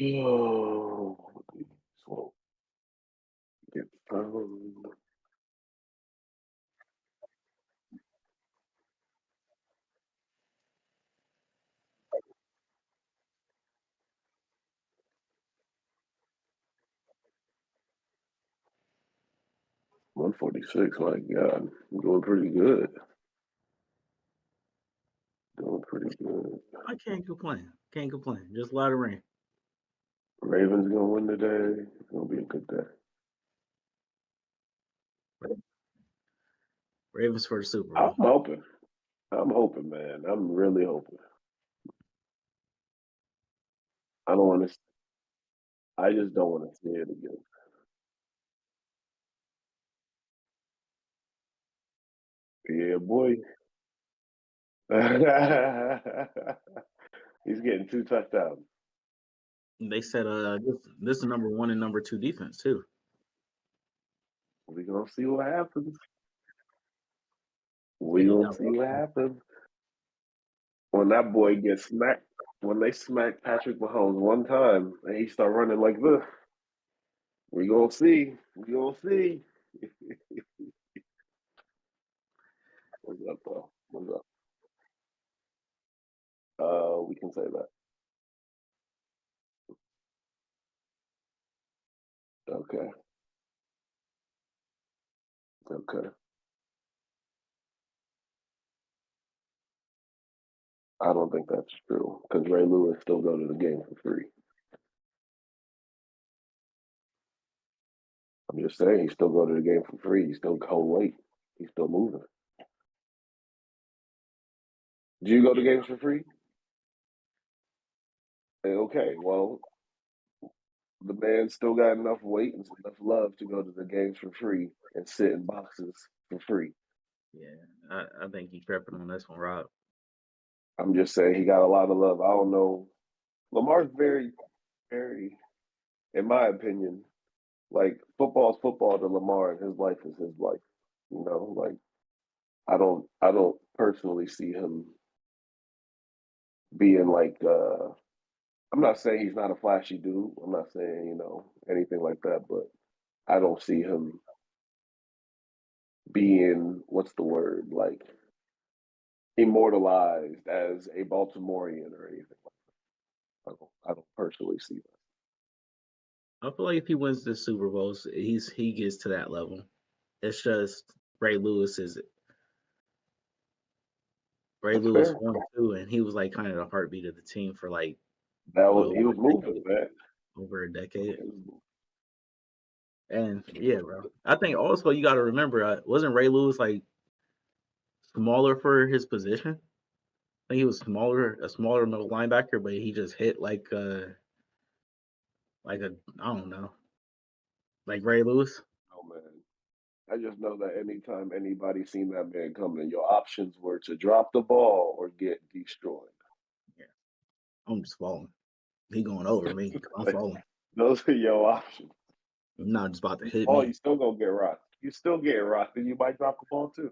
Oh, so get 146. My God, I'm doing pretty good. Doing pretty good. I can't complain. Can't complain. Just a lot of rain. Ravens gonna win today. It's gonna be a good day. Ravens for the Super I'm Bowl. hoping. I'm hoping, man. I'm really hoping. I don't want to. I just don't want to see it again. Yeah, boy. He's getting 2 touchdowns. They said this is number one and number two defense too. We gonna see what happens. Yeah, We they gonna got see what happens when that boy gets smacked. When they smack Patrick Mahomes one time and he start running like this, we gonna see. We gonna see. What's up, though? What's up? We can say that. Okay. Okay. I don't think that's true because Ray Lewis still go to the game for free. I'm just saying he still go to the game for free. He still hold weight. He's still moving. Do you go to games for free? Okay, well, the man still got enough weight and enough love to go to the games for free and sit in boxes for free. Yeah, I think he's tripping on this one, Rob. I'm just saying he got a lot of love. I don't know. Lamar's very, very, in my opinion, like football's football to Lamar and his life is his life. Like I don't personally see him being like I'm not saying he's not a flashy dude. I'm not saying, anything like that, but I don't see him being what's the word, like immortalized as a Baltimorean or anything like that. I don't personally see that. I feel like if he wins the Super Bowls, he gets to that level. It's just Ray Lewis is Ray That's Lewis fair. won too, and he was like kind of the heartbeat of the team for like That what was he over was a moving, decade. man. Over a decade. He was moving. And yeah, bro. I think also you got to remember, wasn't Ray Lewis like smaller for his position? I think he was a smaller middle linebacker, but he just hit like a I don't know, like Ray Lewis. Oh man. I just know that anytime anybody seen that man coming, your options were to drop the ball or get destroyed. Yeah, I'm just falling. He going over me. I'm Like, falling. those are your options. I'm not just about to You hit fall, me. you still gonna get rocked. You still get rocked, and you might drop the ball too.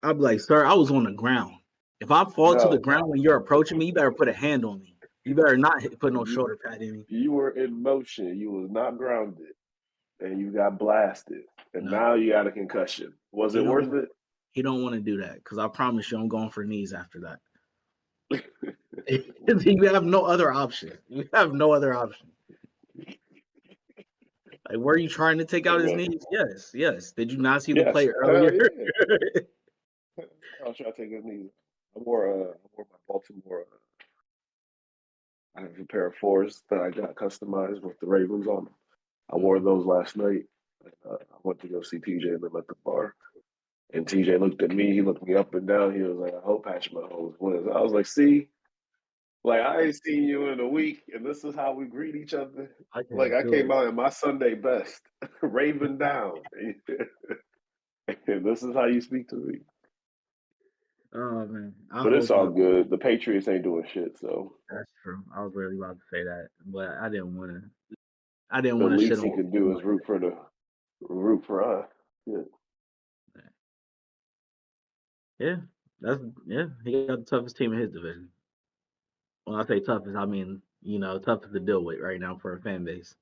I'd be like, sir, I was on the ground. If I fall to the No, ground when you're approaching me, you better put a hand on me. You better not put no you shoulder pad in me. you were in motion. You was not grounded, and you got blasted, and No, now you got a concussion. Was he it don't worth want it? he don't want to do that because I promise you, I'm going for knees after that. You have no other option. You have no other option. Like, were you trying to take out his Okay. knees? Yes, yes. Did you not see the Yes, play hell earlier? yeah. I was trying to take his knees. I wore my Baltimore. I have a pair of fours that I got customized with the Ravens on them. I wore those last night. I went to go see TJ and them at the bar. And TJ looked at me. He looked me up and down. He was like, "I hope Patrick Mahomes wins." I was like, "See, like I ain't seen you in a week, and this is how we greet each other." I Like can't I do came it. out in my Sunday best, Raven down, and this is how you speak to me. Oh man, I But was it's all about. good. The Patriots ain't doing shit, so That's true. I was really about to say that, but I didn't want to. I didn't the want to shit least on. he can do is root for us. Yeah. Yeah, that's yeah. He got the toughest team in his division. When I say toughest, I mean tough to deal with right now for a fan base.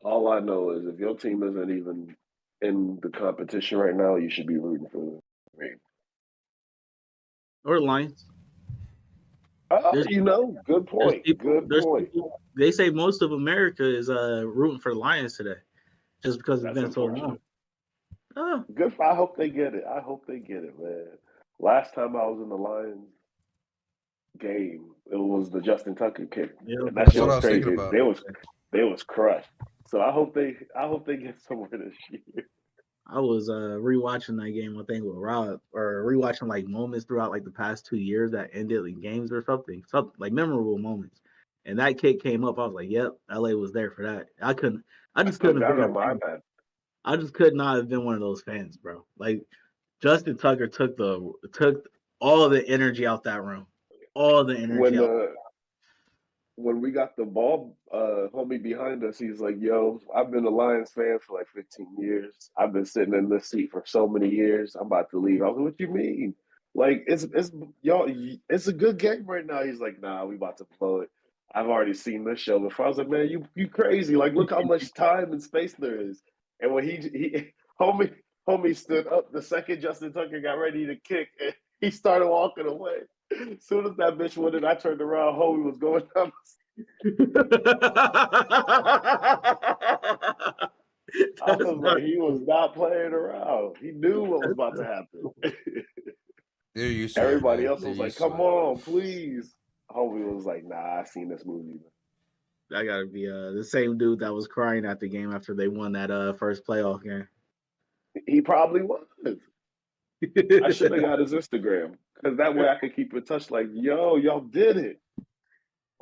All I know is if your team isn't even in the competition right now, you should be rooting for the Ravens. Or the Lions. There's Good point. Good point. People, they say most of America is rooting for the Lions today, just because it's That's been so long. unfortunate. Oh, Good for. I hope they get it. I hope they get it, man. Last time I was in the Lions game, it was the Justin Tucker kick, yeah, and that That's shit what I was was thinking crazy. about. They was crushed. So I hope they get somewhere this year. I was rewatching that game, I think, with Rob, or rewatching like moments throughout like the past 2 years that ended in games or something like memorable moments. And that kick came up. I was like, "Yep, LA was there for that." I I just still couldn't have got been it a on my fan. iPad. I just could not have been one of those fans, bro. Like Justin Tucker took all the energy out that room, all the energy When out. when we got the ball, homie behind us, he's like, "Yo, I've been a Lions fan for like 15 years. I've been sitting in this seat for so many years. I'm about to leave." I was like, "What you mean? Like it's y'all, it's a good game right now." He's like, "Nah, we about to blow it. I've already seen this show before." I was like, "Man, you crazy? Like, look how much time and space there is." And when he homie stood up the second Justin Tucker got ready to kick, and he started walking away. As soon as that bitch went in, I turned around. Homie was going down. I was like, he was not playing around. He knew what was about to happen. They're used to Everybody it, man. else They're was like, used to "Come it. on, please." Homie was like, "Nah, I seen this movie." I gotta be the same dude that was crying at the game after they won that first playoff game. He probably was. I should have got his Instagram because that way I could keep in touch. Like, yo, y'all did it.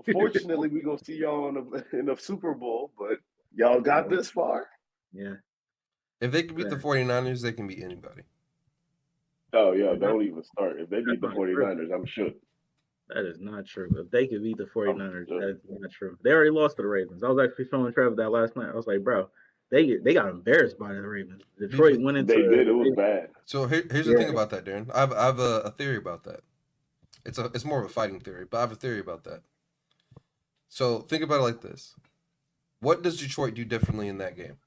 Unfortunately, we gonna see y'all in the Super Bowl, but y'all got this far. Yeah. If they can beat the Yeah. 49ers, they can beat anybody. Oh, yeah, don't even start. If they beat the That's not true. 49ers, I'm shook. That is not true. If they could beat the 49ers, shook. that's not true. They already lost to the Ravens. I was actually showing Trevor that last night. I was like, bro, they got embarrassed by the Ravens. Detroit went into They did. It was bad. So here's the thing about that, Darren. I have a theory about that. It's more of a fighting theory, but I have a theory about that. So think about it like this: what does Detroit do differently in that game?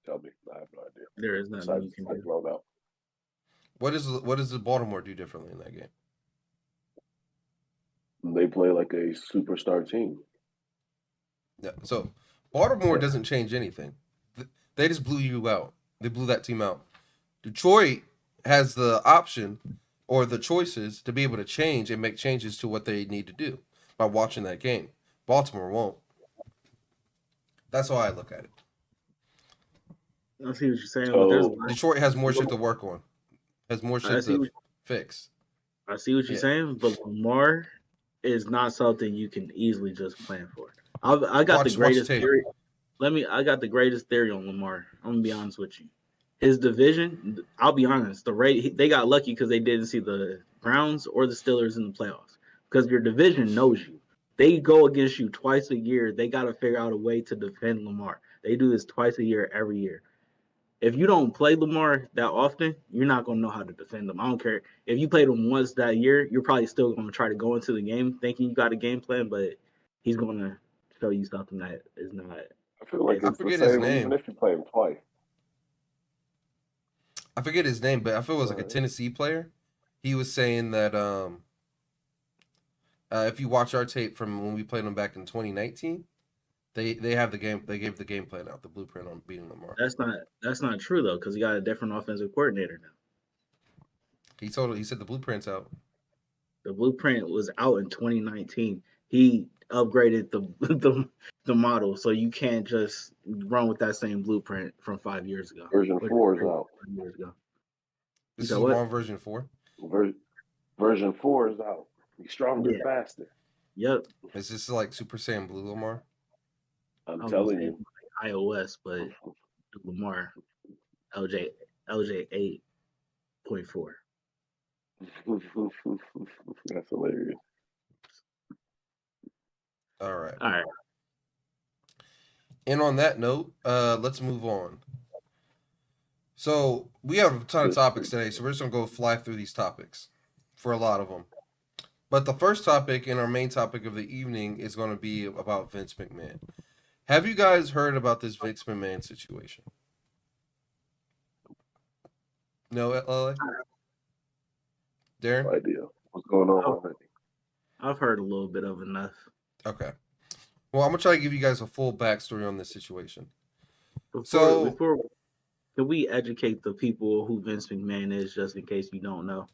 Tell me, I have no idea. There is nothing you can do. Blown out. What does the Baltimore do differently in that game? They play like a superstar team. Yeah. So Baltimore doesn't change anything. They just blew you out. They blew that team out. Detroit has the option or the choices to be able to change and make changes to what they need to do by watching that game. Baltimore won't. That's how I look at it. I see what you're saying. So, but Detroit has more shit to work on. Has more shit to fix. I see what you're saying, but Lamar is not something you can easily just plan for. I got the greatest theory. I got the greatest theory on Lamar. I'm gonna be honest with you. His division, I'll be honest, they got lucky because they didn't see the Browns or the Steelers in the playoffs. Because your division knows you. They go against you twice a year. They got to figure out a way to defend Lamar. They do this twice a year, every year. If you don't play Lamar that often, you're not going to know how to defend them. I don't care. If you played him once that year, you're probably still going to try to go into the game thinking you got a game plan, but he's going to show you something that is not. I feel like it's the same even if you play him twice. I forget his name, but I feel it was like a Tennessee player. He was saying that if you watch our tape from when we played them back in 2019, they have the game. They gave the game plan out, the blueprint on beating Lamar. That's not true though, because he got a different offensive coordinator now. He said the blueprint's out. The blueprint was out in 2019. He upgraded the model, so you can't just run with that same blueprint from 5 years ago. Version 4 is out. 5 years ago. This is Lamar version 4? Version 4 is out. He's stronger, faster. Yep. Is this like Super Saiyan Blue Lamar? I'm telling you. Like iOS, but Lamar LJ 8.4. That's hilarious. All right. And on that note, let's move on. So we have a ton of topics today, so we're just gonna go fly through these topics for a lot of them. But the first topic and our main topic of the evening is going to be about Vince McMahon. Have you guys heard about this Vince McMahon situation? No, LA? Darren? No idea what's going on already. I've heard a little bit of enough. Okay. Well, I'm going to try to give you guys a full backstory on this situation. Before, can we educate the people who Vince McMahon is, just in case you don't know?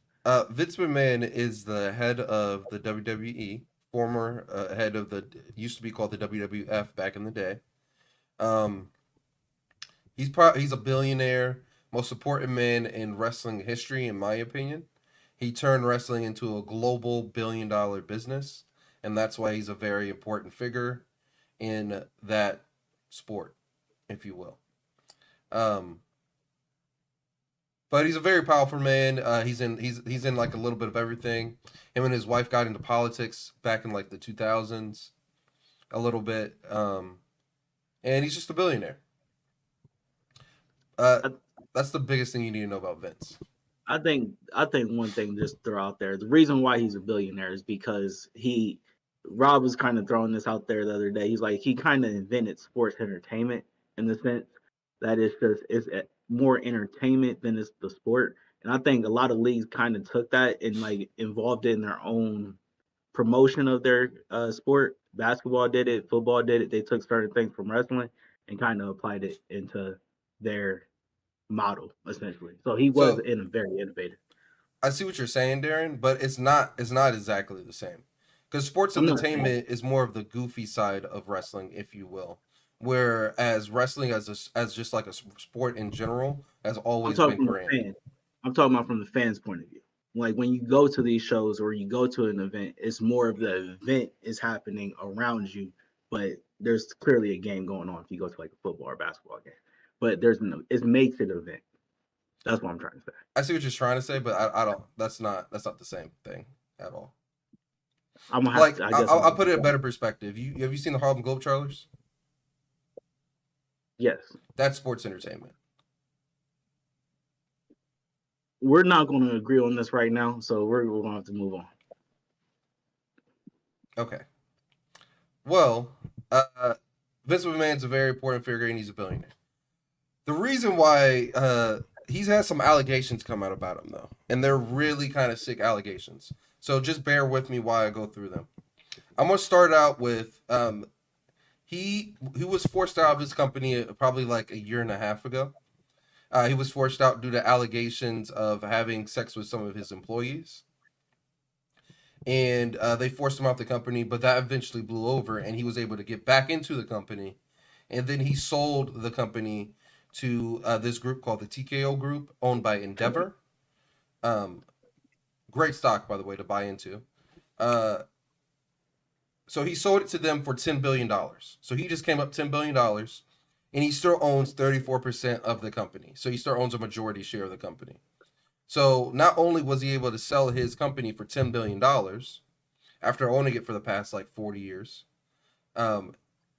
Vince McMahon is the head of the WWE, former head of used to be called the WWF back in the day. He's a billionaire, most important man in wrestling history, in my opinion. He turned wrestling into a global billion-dollar business, and that's why he's a very important figure in that sport, if you will. But he's a very powerful man. He's in like a little bit of everything. Him and his wife got into politics back in like the 2000s, a little bit. And he's just a billionaire. That's the biggest thing you need to know about Vince. I think one thing just throw out there. The reason why he's a billionaire is because Rob was kind of throwing this out there the other day. He's like, he kind of invented sports entertainment in the sense that it's more entertainment than it's the sport. And I think a lot of leagues kind of took that and like involved it in their own promotion of their sport. Basketball did it, football did it. They took certain things from wrestling and kind of applied it into their model, essentially. So he was very innovative. I see what you're saying, Darren, but it's not exactly the same. Because sports entertainment is more of the goofy side of wrestling, if you will. Whereas wrestling as just like a sport in general has always been grand. I'm talking about from the fans' point of view. Like when you go to these shows or you go to an event, it's more of the event is happening around you, but there's clearly a game going on if you go to like a football or basketball game. But it makes it an event. That's what I'm trying to say. I see what you're trying to say, but I don't. That's not the same thing at all. I'll put it in a better perspective. Have you seen the Harlem Globetrotters? Yes. That's sports entertainment. We're not going to agree on this right now, so we're going to have to move on. Okay. Well, Vince McMahon's a very important figure, and he's a billionaire. The reason why he's had some allegations come out about him, though, and they're really kind of sick allegations. So just bear with me while I go through them. I'm going to start out with he was forced out of his company probably like a year and a half ago. He was forced out due to allegations of having sex with some of his employees. And they forced him out the company, but that eventually blew over, and he was able to get back into the company. And then he sold the company to this group called the TKO Group, owned by Endeavor. Great stock, by the way, to buy into. So he sold it to them for $10 billion. So he just came up $10 billion, and he still owns 34% of the company. So he still owns a majority share of the company. So not only was he able to sell his company for $10 billion after owning it for the past like 40 years,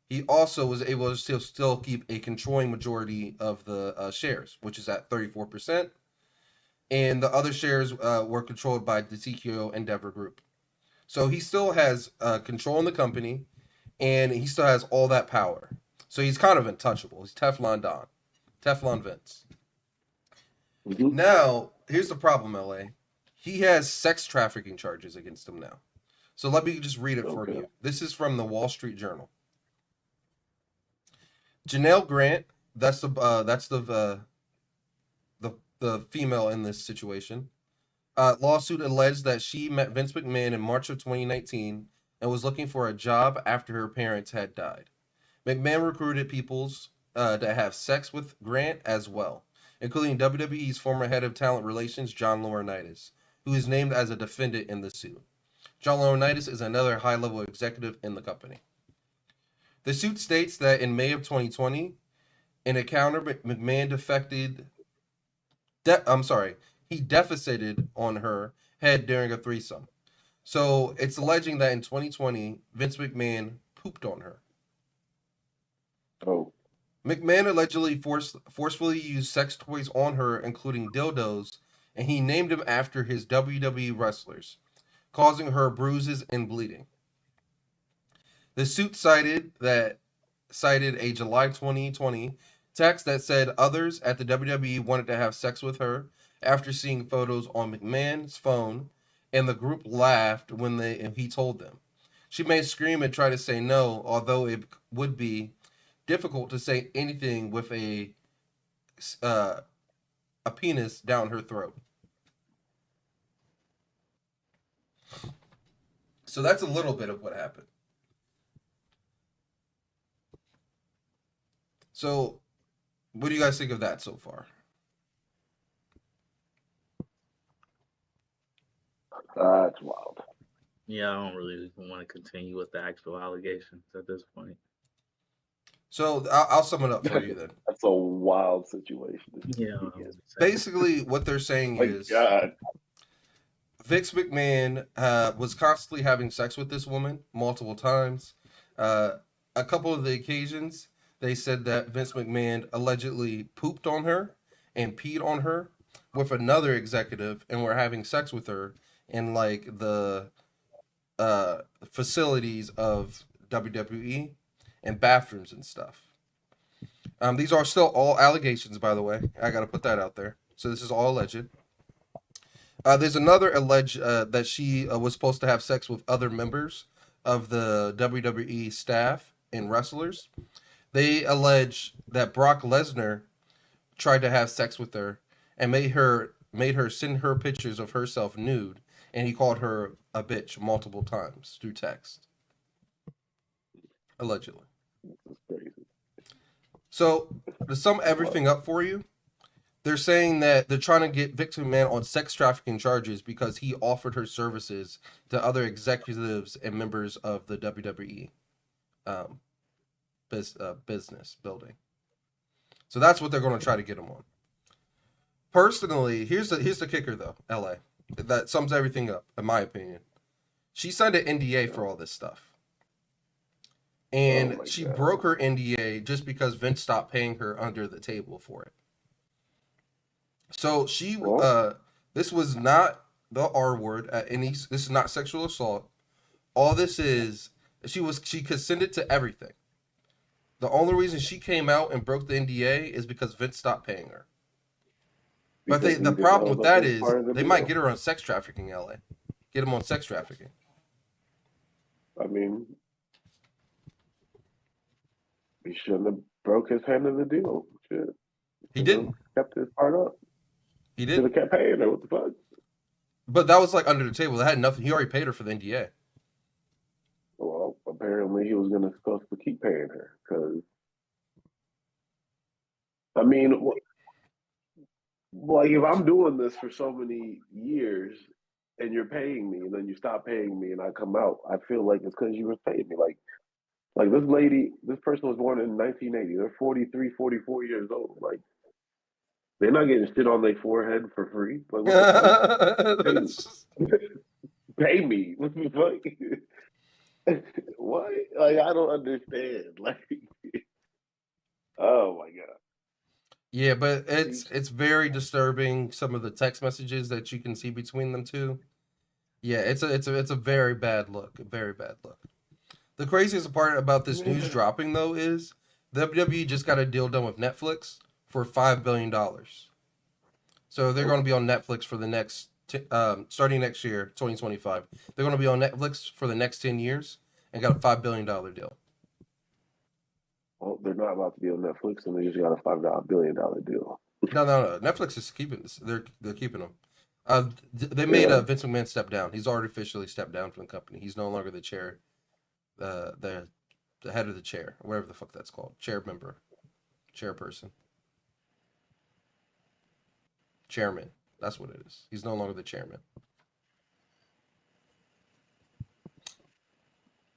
he also was able to still keep a controlling majority of the shares, which is at 34%. And the other shares were controlled by the TKO Endeavor Group. So he still has control in the company, and he still has all that power. So he's kind of untouchable. He's Teflon Don. Teflon Vince. Mm-hmm. Now, here's the problem, LA. He has sex trafficking charges against him now. So let me just read it for you. This is from the Wall Street Journal. Janelle Grant, that's the female in this situation. Lawsuit alleged that she met Vince McMahon in March of 2019 and was looking for a job after her parents had died. McMahon recruited peoples to have sex with Grant as well, including WWE's former head of talent relations, John Laurinaitis, who is named as a defendant in the suit. John Laurinaitis is another high-level executive in the company. The suit states that in May of 2020, in a counter, McMahon he deficitated on her head during a threesome. So it's alleging that in 2020, Vince McMahon pooped on her. Oh. McMahon allegedly forcefully used sex toys on her, including dildos, and he named them after his WWE wrestlers. causing her bruises and bleeding. The suit cited a July 2020 text that said others at the WWE wanted to have sex with her after seeing photos on McMahon's phone, and the group laughed when he told them. She may scream and try to say no, although it would be difficult to say anything with a penis down her throat. So that's a little bit of what happened. So, what do you guys think of that so far? That's wild. Yeah, I don't really want to continue with the actual allegations at this point. So I'll sum it up for you then. That's a wild situation. Yeah. Basically, what they're saying My is God. Vince McMahon was constantly having sex with this woman multiple times. A couple of the occasions, they said that Vince McMahon allegedly pooped on her and peed on her with another executive and were having sex with her in like the facilities of WWE and bathrooms and stuff. These are still all allegations, by the way. I got to put that out there. So this is all alleged. There's another alleged that she was supposed to have sex with other members of the WWE staff and wrestlers. They allege that Brock Lesnar tried to have sex with her and made her send her pictures of herself nude, and he called her a bitch multiple times through text. Allegedly. That's crazy. So to sum everything up for you, they're saying that they're trying to get Vince McMahon on sex trafficking charges because he offered her services to other executives and members of the WWE business building. So that's what they're going to try to get him on. Personally, here's the kicker though, LA. That sums everything up, in my opinion. She signed an NDA for all this stuff. And she broke her NDA just because Vince stopped paying her under the table for it. So she, this was not the R word at any. This is not sexual assault. All this is, she consented to everything. The only reason she came out and broke the NDA is because Vince stopped paying her. But the problem with that is they might get her on sex trafficking, LA. Get him on sex trafficking. I mean, he shouldn't have broke his hand in the deal. Shit. He didn't. Kept his part up. He Should have didn't. kept paying her. What the fuck? But that was like under the table. That had nothing. He already paid her for the NDA. Well, apparently he was supposed to keep paying her because, I mean, like if I'm doing this for so many years and you're paying me and then you stop paying me and I come out, I feel like it's because you were paying me. Like this person was born in 1980. They're 43, 44 years old. Like, they're not getting shit on their forehead for free. Like, what the fuck? Pay me. What the fuck? What? Like, I don't understand. Like, oh my god. Yeah, but it's very disturbing. Some of the text messages that you can see between them two. Yeah, it's a very bad look. A very bad look. The craziest part about this news dropping though is WWE just got a deal done with Netflix for $5 billion. So they're going to be on Netflix for the next starting next year, 2025. They're going to be on Netflix for the next 10 years and got a $5 billion deal. Well, they're not about to be on Netflix, and they just got a $5 billion deal. No. Netflix is keeping this. They're keeping them. They made Vince McMahon step down. He's already officially stepped down from the company. He's no longer the chair, the head of the chair, or whatever the fuck that's called, chairperson, chairman. That's what it is. He's no longer the chairman.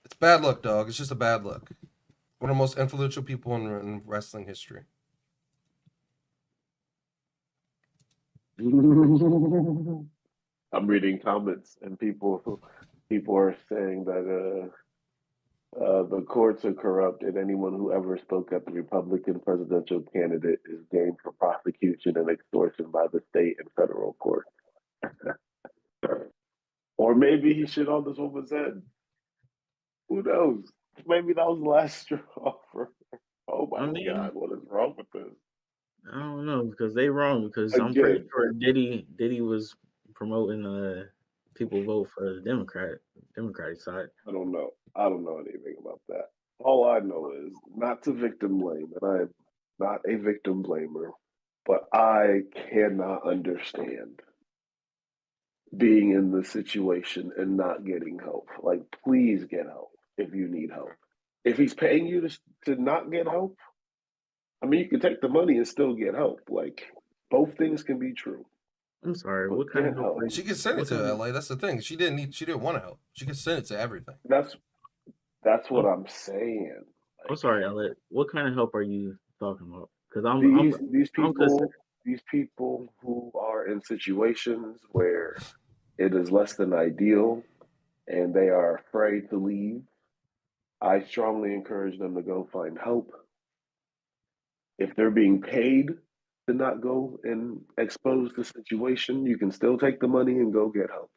It's bad luck, dog. It's just a bad luck. One of the most influential people in wrestling history. I'm reading comments, and people are saying that the courts are corrupt, and anyone who ever spoke at the Republican presidential candidate is named for prosecution and extortion by the state and federal court. Or Or maybe he shit on this woman's head. Who knows? Maybe that was the last straw for her. Oh my I mean, God, what is wrong with this? I don't know because they wrong because I'm pretty Again, sure Diddy was promoting people vote for the Democratic side. I don't know. I don't know anything about that. All I know is not to victim blame, and I am not a victim blamer, but I cannot understand being in the situation and not getting help. Like, please get help if you need help. If he's paying you to not get help, I mean, you can take the money and still get help. Like, both things can be true. I'm sorry. But What kind of get help help. are She you? could send it What to kind of? LA. That's the thing. She didn't want to help. She could send it to everything. That's what I'm, I'm saying. I'm Like, sorry, Elliot. What kind of help are you talking about? Because these I'm concerned. people who are in situations where it is less than ideal and they are afraid to leave, I strongly encourage them to go find help. If they're being paid to not go and expose the situation, you can still take the money and go get help.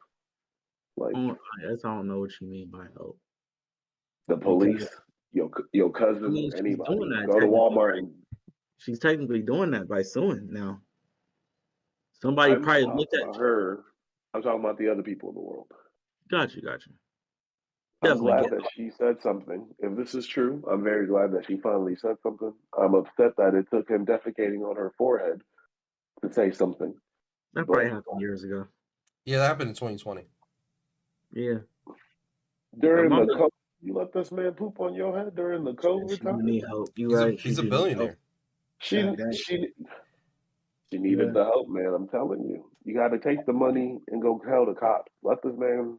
Like, I guess I don't know what you mean by help the because police, your I cousin, mean she's doing anybody. that Go to technically, Walmart right? and She's technically doing that by suing now. Somebody I'm not probably talking looked at. about her. I'm talking about the other people in the world. Got you. I'm Definitely glad get. that she said something. If this is true, I'm very glad that she finally said something. I'm upset that it took him defecating on her forehead to say something. That But probably happened years ago. Yeah, that happened in 2020. Yeah. during My the mother, COVID, you let this man poop on your head during the COVID she do time? need help. You right. She He's a do need help. billionaire. She That she she needed yeah. the help, man. I'm telling you. You got to take the money and go tell the cops. Let this man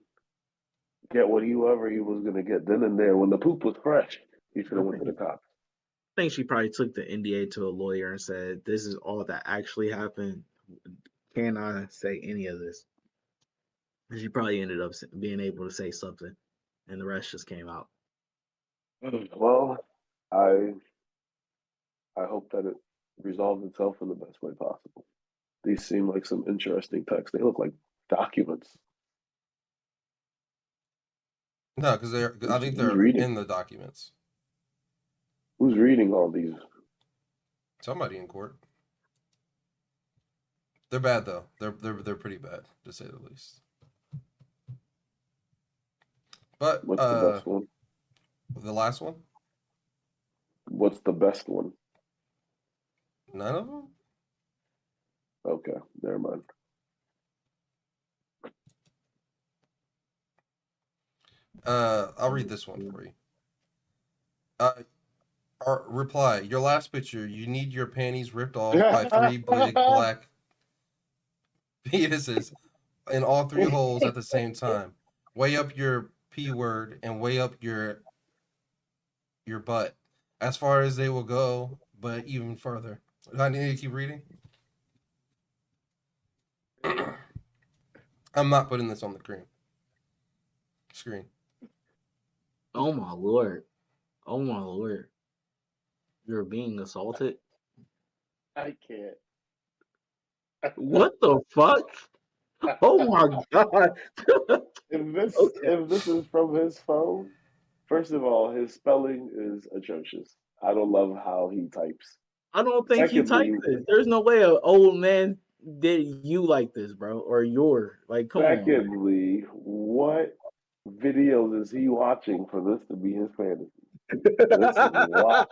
get whatever he was gonna get. Then and there, when the poop was fresh, he should I have went to the think cops. she probably took the NDA to a lawyer and said, "This is all that actually happened. Can I say any of this?" And she probably ended up being able to say something, and the rest just came out. Well, I hope that it resolves itself in the best way possible. These seem like some interesting texts. They look like documents. No, because I think Who's they're reading? in the documents. Who's reading all these? Somebody in court. They're bad though. They're pretty bad to say the least. But What's the best one? the last one, What's the best one? none of them. Okay, never mind. I'll read this one for you. Our reply: Your last picture. You need your panties ripped off by three big black penises in all three holes at the same time. Weigh up your p word and weigh up your butt as far as they will go, but even further. Do I need to keep reading? I'm not putting this on the screen. Oh my lord! Oh my lord! You're being assaulted. I can't. What the fuck? Oh my god! Okay. If this is from his phone, first of all, his spelling is atrocious. I don't love how he types. I don't think he typed Secondly, this. There's no way an old man did you like this, bro, or your like. Come on, man. what videos is he watching for this to be his fantasy? This is wild.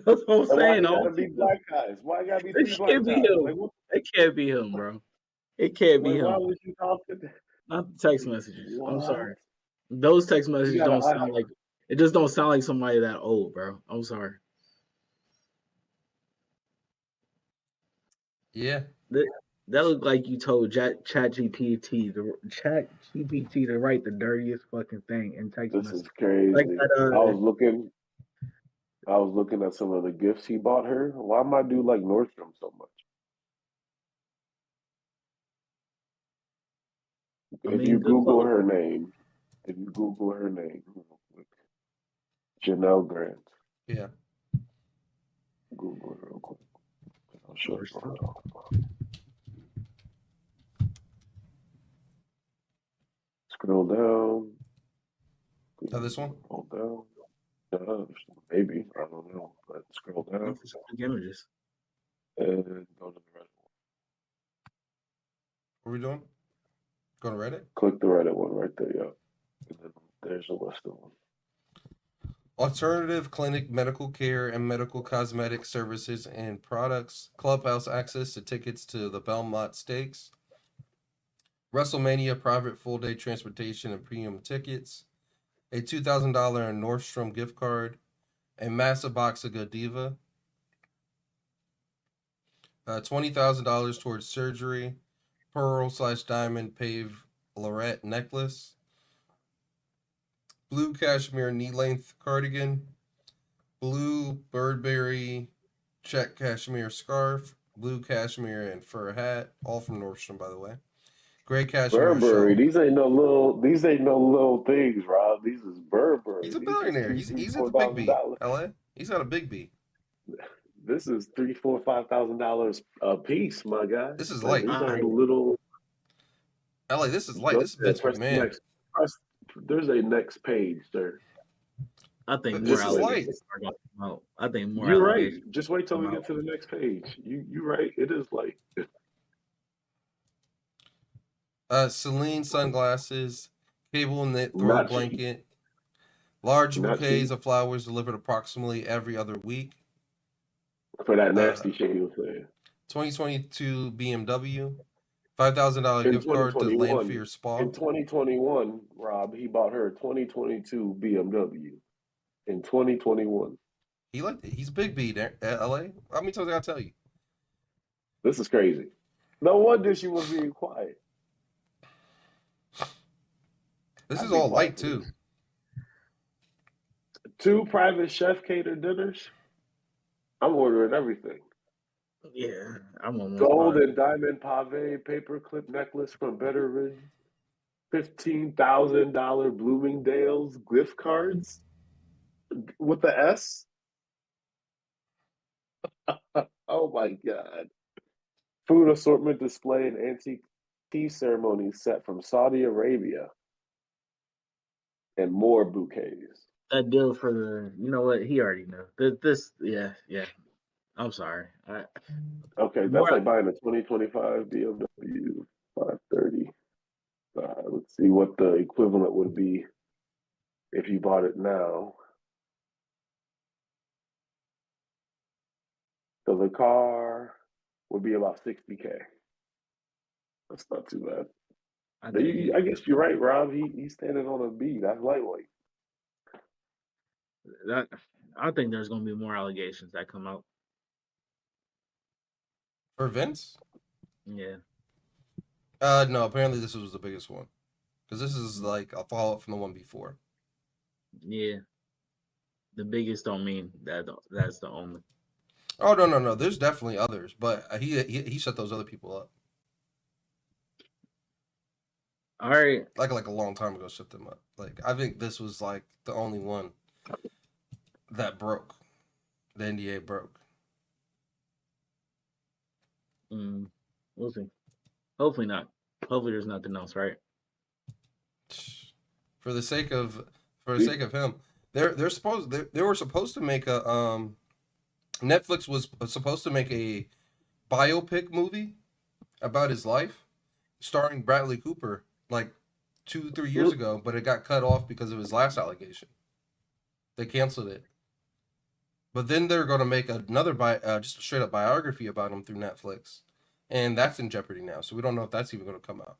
That's what I'm And why saying. they I gotta don't be think black guys? Why gotta be three it black can't be guys? him. It can't be him, bro. It can't be Why him. would you talk to Not the text messages. I'm what? sorry. Those text You messages gotta don't sound like it. Just don't sound like somebody that old, bro. I'm sorry. Yeah. That looked like you told ChatGPT to write the dirtiest fucking thing in text this is message. Like crazy. that. I was looking at some of the gifts he bought her. Why my dude like Nordstrom so much? I If mean, you good Google clothes. her name, real quick, Janelle Grant. Yeah. Google her real quick. I'll show you what I'm Nordstrom. talking about. Scroll down. Oh, this one? Scroll down. Maybe. I don't know. But scroll down Look for some quick images. and go to the Reddit one. What are we doing? Go to Reddit? Click the Reddit one right there, yeah. And then there's a list of them. Alternative clinic medical care and medical cosmetic services and products. Clubhouse access to tickets to the Belmont Stakes. WrestleMania private full day transportation and premium tickets. A $2,000 Nordstrom gift card. A massive box of Godiva. $20,000 towards surgery. Pearl/diamond pave Lorette necklace. Blue cashmere knee-length cardigan, blue Burberry check cashmere scarf, blue cashmere and fur hat, all from Nordstrom, by the way. Gray cashmere Burberry. shawl. These ain't no little things, Rob. These is Burberry. He's a These is billionaire. He's at the big B. $4,000. LA. He's got a big B. This is $3,000, $4,000, $5,000 a piece, my guy. This is Like, light. these aren't little. LA, this is light. This is Vince Press the McMahon. there's a next page, sir. I think This more is light. allegations are going to come out. I think more You're right. allegations. Just wait till we come get to the next page. You're right. It is light. Celine sunglasses, cable knit throw Not cheap. blanket, large Not bouquets cheap. of flowers delivered approximately every other week. For that nasty shit he was saying. 2022 BMW, $5,000 gift card to 2021. Lanphier Spa. In 2021, Rob, he bought her a 2022 BMW. In 2021. He's big B there at LA. How many times I gotta tell you? This is crazy. No wonder she was being quiet. This I'd is be all quiet light for too. this. 2 private chef catered dinners. I'm ordering everything. Yeah, I'm on Gold and diamond pave paperclip necklace from Better Ridge. $15,000 Bloomingdale's gift cards with the S. Oh my God. Food assortment display and antique tea ceremony set from Saudi Arabia. And more bouquets. That deal for the, you know what? He already knew. Yeah. I'm sorry. Okay, that's like buying a 2025 BMW 530. Let's see what the equivalent would be if you bought it now. So the car would be about $60K. That's not too bad. I guess you're right, Rob. He's standing on a B. That's lightweight. I think there's going to be more allegations that come out. For Vince? Yeah. No, apparently this was the biggest one. Because this is like a follow-up from the one before. Yeah. The biggest don't mean that's the only. Oh, no. There's definitely others. But he shut those other people up. All right. Like a long time ago, shut them up. Like, I think this was like the only one that broke. The NDA broke. We'll see. Hopefully not. Hopefully there's nothing else, right? For the sake of him, they were supposed to make a Netflix was supposed to make a biopic movie about his life, starring Bradley Cooper, like 2-3 years ago, but it got cut off because of his last allegation. They canceled it. But then they're going to make another just a straight up biography about him through Netflix, and that's in jeopardy now. So we don't know if that's even going to come out.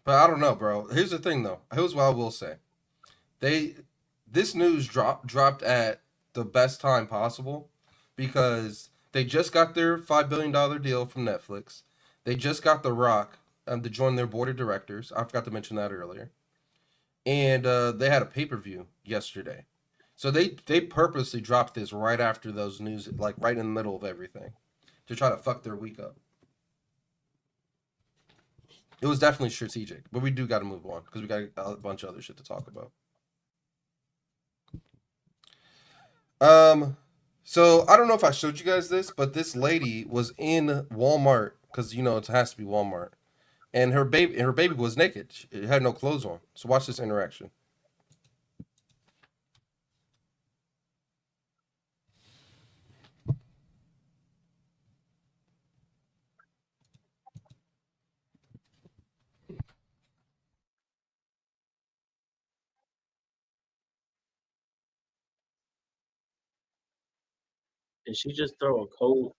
But I don't know, bro. Here's the thing, though. Here's what I will say. This news dropped at the best time possible because they just got their $5 billion deal from Netflix. They just got The Rock to join their board of directors. I forgot to mention that earlier. And they had a pay-per-view yesterday. So they purposely dropped this right after those news, like right in the middle of everything, to try to fuck their week up. It was definitely strategic, but we do got to move on because we got a bunch of other shit to talk about. So I don't know if I showed you guys this, but this lady was in Walmart because it has to be Walmart, and her baby was naked. She had no clothes on. So watch this interaction. Did she just throw a cold?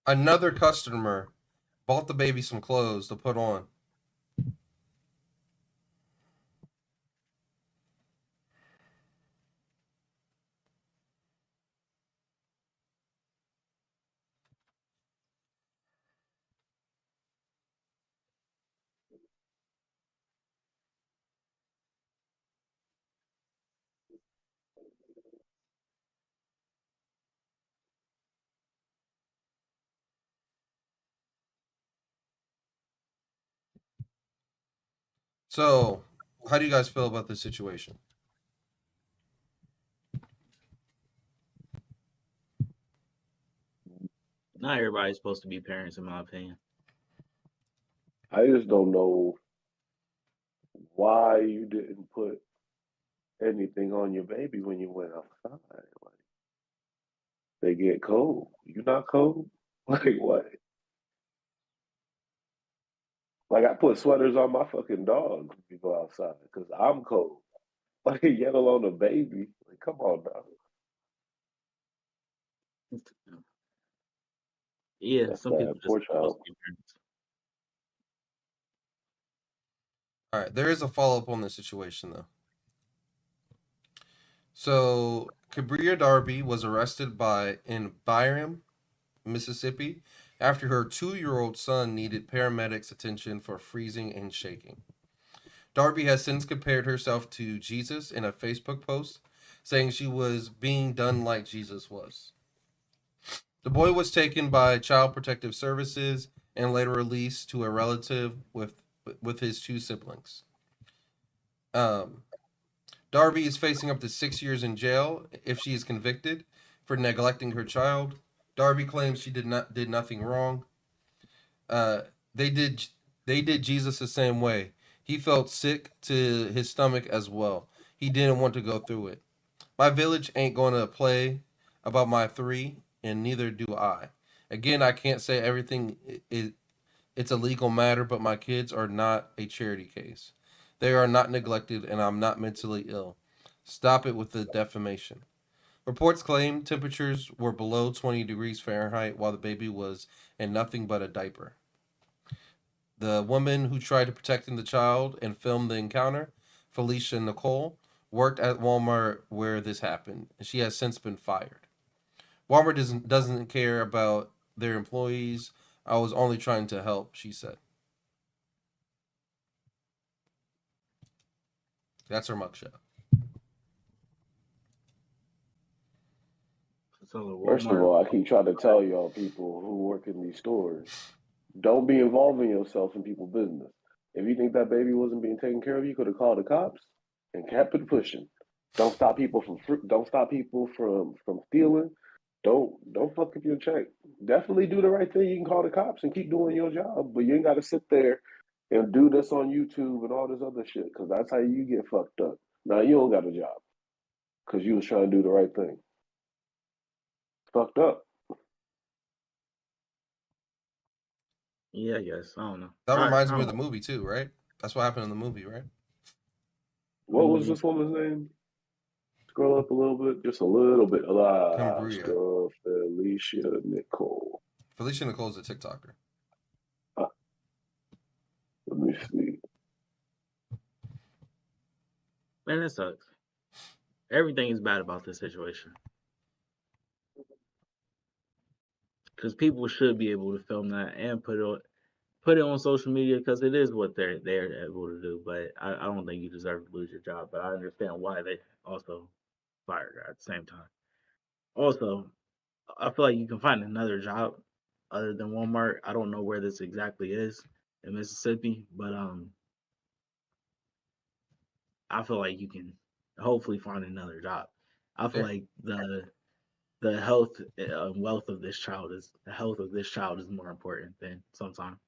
Another customer bought the baby some clothes to put on. So, how do you guys feel about this situation? Not everybody's supposed to be parents, in my opinion. I just don't know why you didn't put anything on your baby when you went outside. Like they get cold. You not cold? Like what? Like I put sweaters on my fucking dog when we go outside because I'm cold. Like yet alone a baby. Like come on now. Yeah, That's some sad. people just Poor not supposed child. to be parents. All right, there is a follow up on this situation though. So, Cabria Darby was arrested in Byram, Mississippi, after her 2-year-old son needed paramedics' attention for freezing and shaking. Darby has since compared herself to Jesus in a Facebook post, saying she was being done like Jesus was. The boy was taken by Child Protective Services and later released to a relative with his two siblings. Um, Darby is facing up to 6 years in jail if she is convicted for neglecting her child. Darby claims she did nothing wrong. Uh, they did they did Jesus the same way. He felt sick to his stomach as well. He didn't want to go through it. My village ain't gonna play about my three, and neither do I. Again, I can't say everything it's a legal matter, but my kids are not a charity case. They are not neglected, and I'm not mentally ill. Stop it with the defamation. Reports claim temperatures were below 20 degrees Fahrenheit while the baby was in nothing but a diaper. The woman who tried to protect the child and film the encounter, Felicia Nicole, worked at Walmart where this happened. She has since been fired. Walmart doesn't care about their employees. I was only trying to help, she said. That's her mugshot. So the First of Walmart. all, I keep trying to tell y'all people who work in these stores, don't be involving yourself in people's business. If you think that baby wasn't being taken care of, you could have called the cops and kept it pushing. Don't stop people from stealing. Don't fuck up your check. Definitely do the right thing. You can call the cops and keep doing your job, but you ain't got to sit there and do this on YouTube and all this other shit because that's how you get fucked up. Now you don't got a job because you was trying to do the right thing. Fucked up. Yeah, I guess. I don't know. That reminds I me don't of the know. movie too, right? That's what happened in the movie, right? What was Mm, this woman's name? Scroll up a little bit, just a little bit. Cambria. Scroll Felicia Nicole. Felicia Nicole's a TikToker. Uh, Let me see. Man, it sucks. Everything is bad about this situation. Because people should be able to film that and put it on social media because it is what they're able to do. But I don't think you deserve to lose your job. But I understand why they also fired her at the same time. Also, I feel like you can find another job other than Walmart. I don't know where this exactly is in Mississippi, but I feel like you can hopefully find another job. I feel Yeah. like the health wealth of this child is the health of this child is more important than sometimes.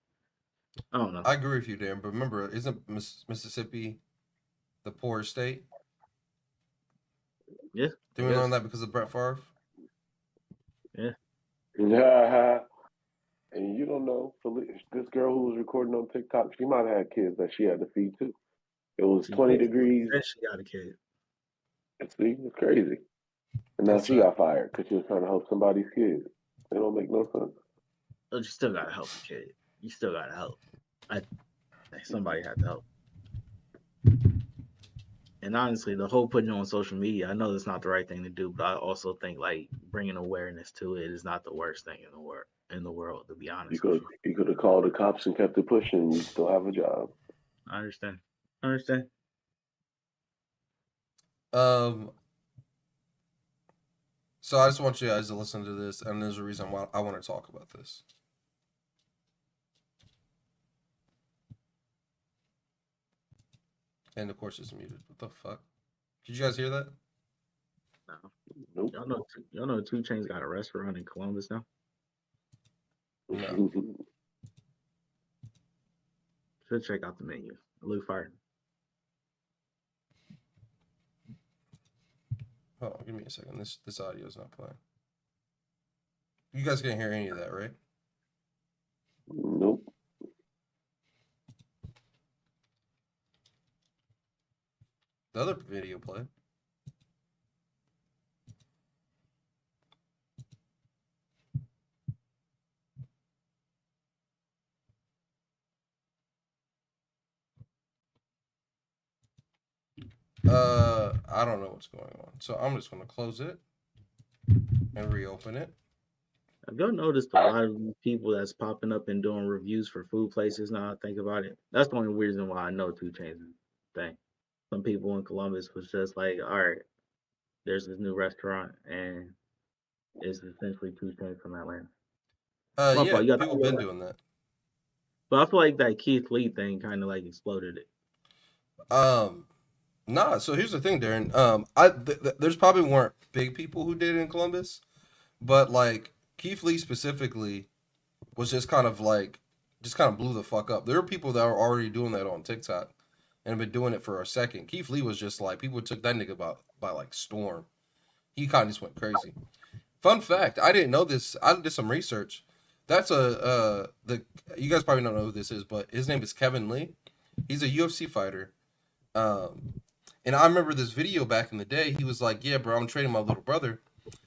I don't know. I agree with you, Dan. But remember, isn't Mississippi the poorest state? Yeah, Did I we learn guess. that because of Brett Favre? Yeah, Yeah. And you don't know, this girl who was recording on TikTok, she might have had kids that she had to feed too. It was she 20 did. degrees. And she got a kid. See, it's crazy. And now That's she sad. got fired because she was trying to help somebody's kids. It don't make no sense. But you still gotta help the kid. You still gotta help. I somebody had to help. And honestly, the whole putting it on social media, I know that's not the right thing to do, but I also think like bringing awareness to it is not the worst thing in the world. In the world, to be honest with you. You could have called the cops and kept it pushing, and you still have a job. I understand. I understand. So I just want you guys to listen to this, and there's a reason why I want to talk about this. And of course, it's muted. What the fuck? Did you guys hear that? No. Nope. Y'all know 2 Chainz got a restaurant in Columbus now. No. Should check out the menu. Luke Fire. Hold on, give me a second. This audio is not playing. You guys can't hear any of that, right? Nope. The other video played. I don't know what's going on. So I'm just gonna close it and reopen it. Have y'all noticed a lot of these people that's popping up and doing reviews for food places now? I think about it. That's the only reason why I know 2 Chainz thing. Some people in Columbus was just like, all right, there's this new restaurant and it's essentially 2 Chainz from Atlanta. My Yeah, fault, you got people have been doing that. But I feel like that Keith Lee thing kind of like exploded it. Nah. So here's the thing, Darren. There's probably weren't big people who did it in Columbus, but like Keith Lee specifically was just kind of blew the fuck up. There were people that were already doing that on TikTok and have been doing it for a second. Keith Lee was just like, people took that nigga by like storm. He kind of just went crazy. Fun fact, I didn't know this. I did some research. That's you guys probably don't know who this is, but his name is Kevin Lee. He's a UFC fighter. And I remember this video back in the day. He was like, "Yeah, bro, I'm training my little brother.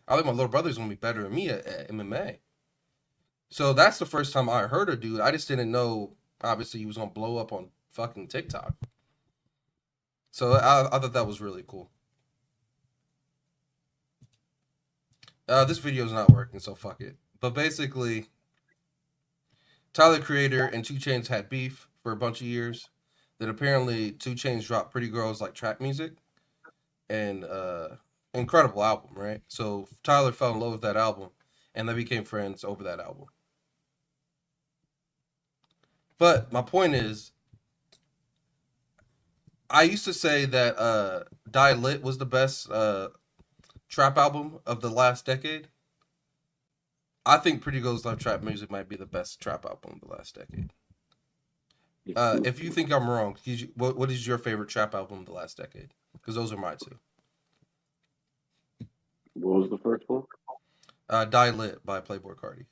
I think my little brother's gonna be better than me at MMA." So that's the first time I heard a dude. I just didn't know. Obviously, he was gonna blow up on fucking TikTok. So I thought that was really cool. This video's not working, so fuck it. But basically, Tyler Creator and 2 Chainz had beef for a bunch of years. Then apparently 2 Chainz dropped Pretty Girls Like Trap Music. And incredible album, right? So Tyler fell in love with that album, and they became friends over that album. But my point is, I used to say that Die Lit was the best trap album of the last decade. I think Pretty Girls Love Trap Music might be the best trap album of the last decade. If you think I'm wrong, what is your favorite trap album of the last decade? Because those are mine too. What was the first one? Die Lit by Playboi Carti.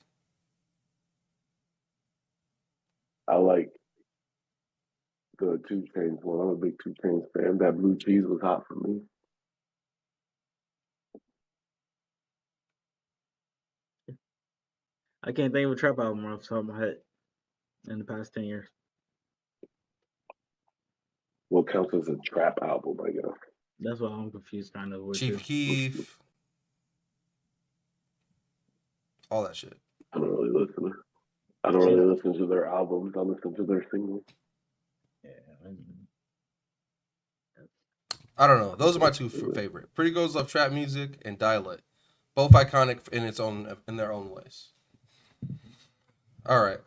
I like the 2 Chainz one. I'm a big 2 Chainz fan. That blue cheese was hot for me. I can't think of a trap album off the top of my head in the past 10 years. what counts as a trap album, I guess. That's what I'm confused kind of with. Chief too. Keef, all that shit. I don't really listen. I don't really listen to their albums. I listen to their singles. Yeah. I don't know. Those are my two favorite. Pretty Girls Love Trap Music and Dialect, both iconic in their own ways. All right.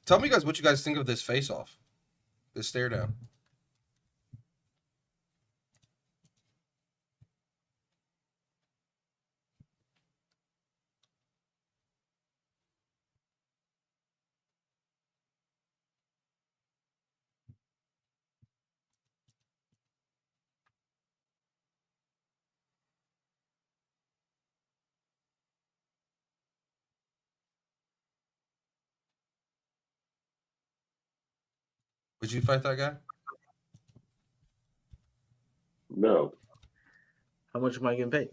Tell me guys what you guys think of this face off, this stare down. Would you fight that guy? No. How much am I getting paid?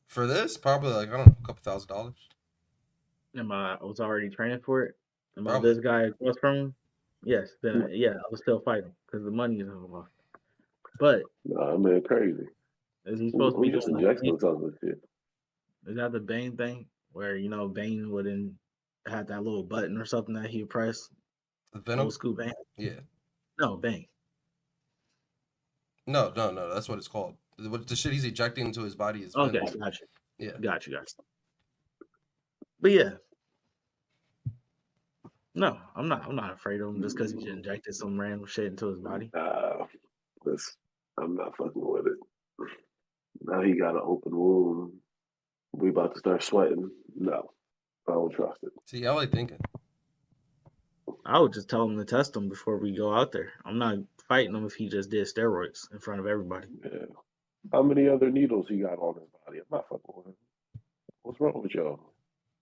For this, probably like, I don't know, a couple $1,000. I was already training for it. Am I Probably. this guy across from him? Yes. Then I would still fight him because the money is involved. But Nah, man, crazy. is he supposed to be just doing injecting themselves with shit? Is that the Bane thing where Bane wouldn't have that little button or something that he would press? The Venom? Old school Bane? Yeah. No, Bane. No. That's what it's called. The shit he's ejecting into his body is Venom. Okay, gotcha. Yeah. Gotcha. But yeah. No, I'm not afraid of him just because he injected some random shit into his body. I'm not fucking with it. Now he got an open wound. We about to start sweating. No, I don't trust it. See, how they thinking? I would just tell him to test him before we go out there. I'm not fighting him if he just did steroids in front of everybody. Yeah. How many other needles he got on his body? I'm not fucking with him. What's wrong with y'all?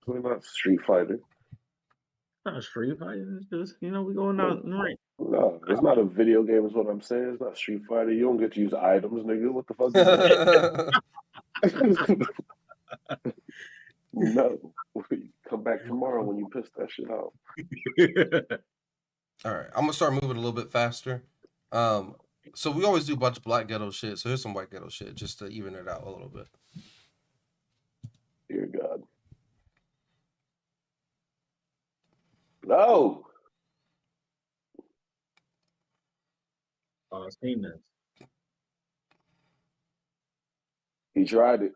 We're not Street Fighter. It's not a street fight. It's just, we going out in the ring. No, it's not a video game, is what I'm saying. It's not Street Fighter. You don't get to use items, nigga. What the fuck is that? No. Come back tomorrow when you piss that shit out. All right, I'm gonna start moving a little bit faster. So we always do a bunch of black ghetto shit. So here's some white ghetto shit just to even it out a little bit. Dear God. No. Oh, I've seen this. He tried it.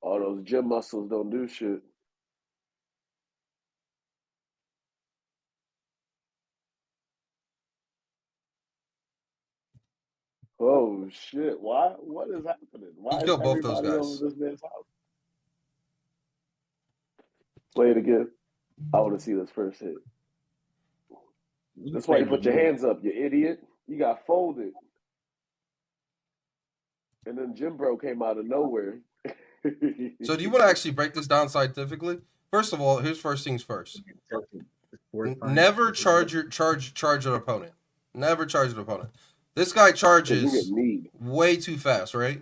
All those gym muscles don't do shit. Oh shit! Why? What is happening? Why is killed both those everybody guys. over this man's house? Play it again. I want to see this first hit. That's why you put your hands up, you idiot. You got folded. And then Jim Bro came out of nowhere. So do you want to actually break this down scientifically? First of all, here's first things first. Never charge an opponent. Never charge an opponent. This guy charges way too fast, right?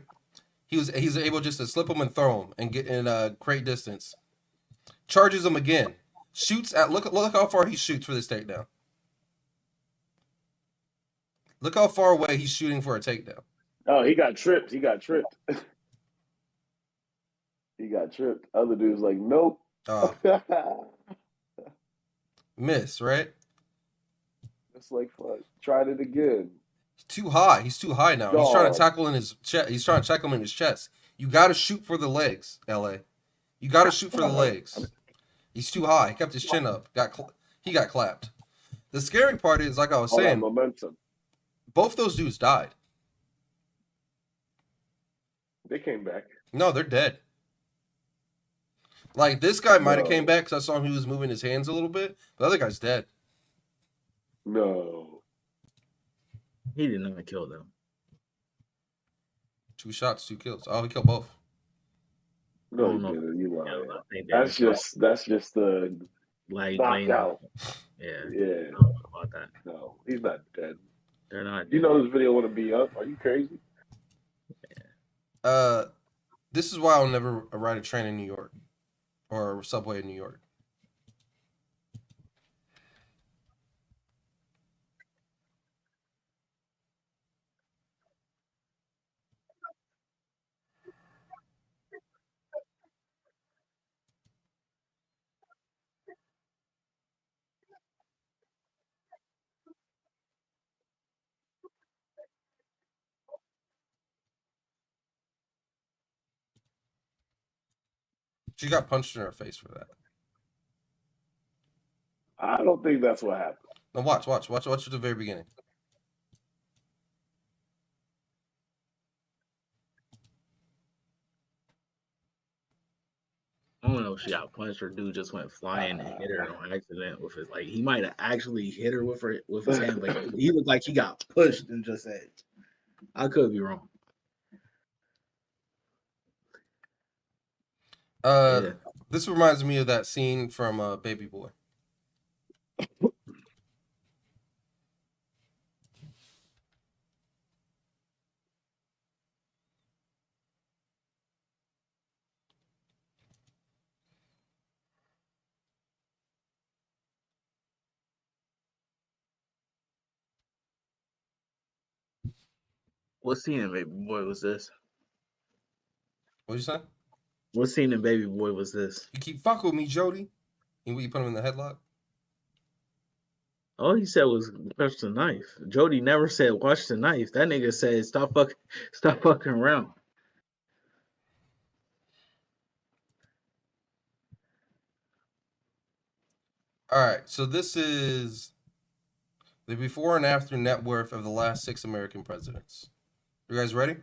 He's able just to slip him and throw him and get in a great distance. Charges him again. Shoots at look how far he shoots for this takedown. Look how far away he's shooting for a takedown. Oh, he got tripped. He got tripped. Other dude's like, nope. Miss, right? It's like, fuck. Tried it again. Too high. He's too high now. He's trying to tackle in his chest. He's trying to tackle him in his chest. You got to shoot for the legs, LA. You got to shoot for the legs. He's too high. He kept his chin up. He got clapped. The scary part is, like I was saying, momentum. Both those dudes died. They came back. No, they're dead. Like, this guy might have came back because I saw him, he was moving his hands a little bit. The other guy's dead. No. He didn't even kill them. 2 shots, 2 kills. Oh, he killed both. No, he didn't. You lied. That's just the knockout. Yeah. Yeah. About that. No, he's not dead. They're not dead. You know this video want to be up? Are you crazy? This is why I'll never ride a train in New York or a subway in New York. She got punched in her face for that. I don't think that's what happened. Now watch at the very beginning. I don't know if she got punched or dude just went flying and hit her on accident with his he might have actually hit her with his hand, but he looked like he got pushed and just said, I could be wrong. Yeah. This reminds me of that scene from Baby Boy. What scene in Baby Boy was this? What'd you say? What scene in Baby Boy was this? You keep fucking with me, Jody. And you put him in the headlock. All he said was watch the knife. Jody never said watch the knife. That nigga said stop fucking around. All right, so this is the before and after net worth of the last 6 American presidents. You guys ready?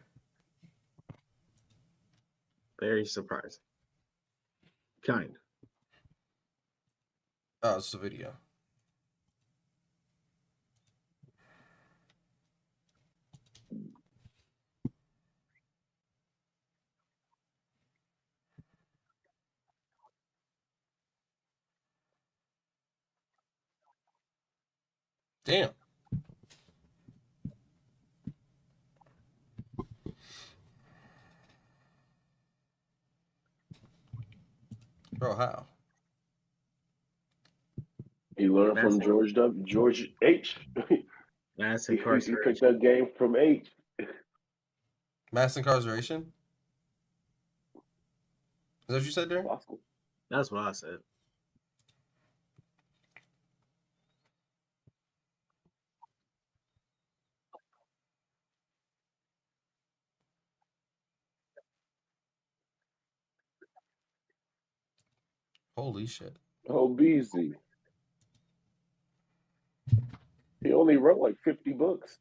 Very surprising. Kind. Oh, it's the video. Damn. Bro, how? He learned from George H. Mass He picked incarceration. that game from H. Mass incarceration? Is that what you said there? Possible. That's what I said. Holy shit. Oh, Beezy. He only wrote like 50 books.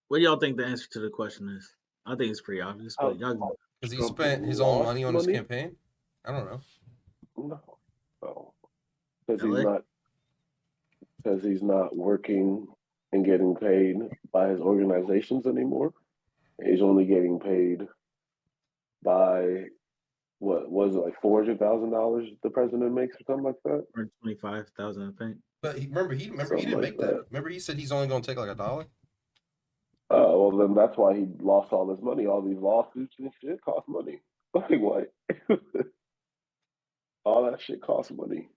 What do y'all think the answer to the question is? I think it's pretty obvious, but y'all can Because he spent his own money on his money? campaign? I don't know. No. Because LA? he's not working and getting paid by his organizations anymore. He's only getting paid by what was it, like $400,000 the president makes or something like that. 125,000, I think. But remember, he didn't make that. Remember, he said he's only going to take like $1. Oh, well, then that's why he lost all his money. All these lawsuits and shit cost money. Like what? All that shit costs money.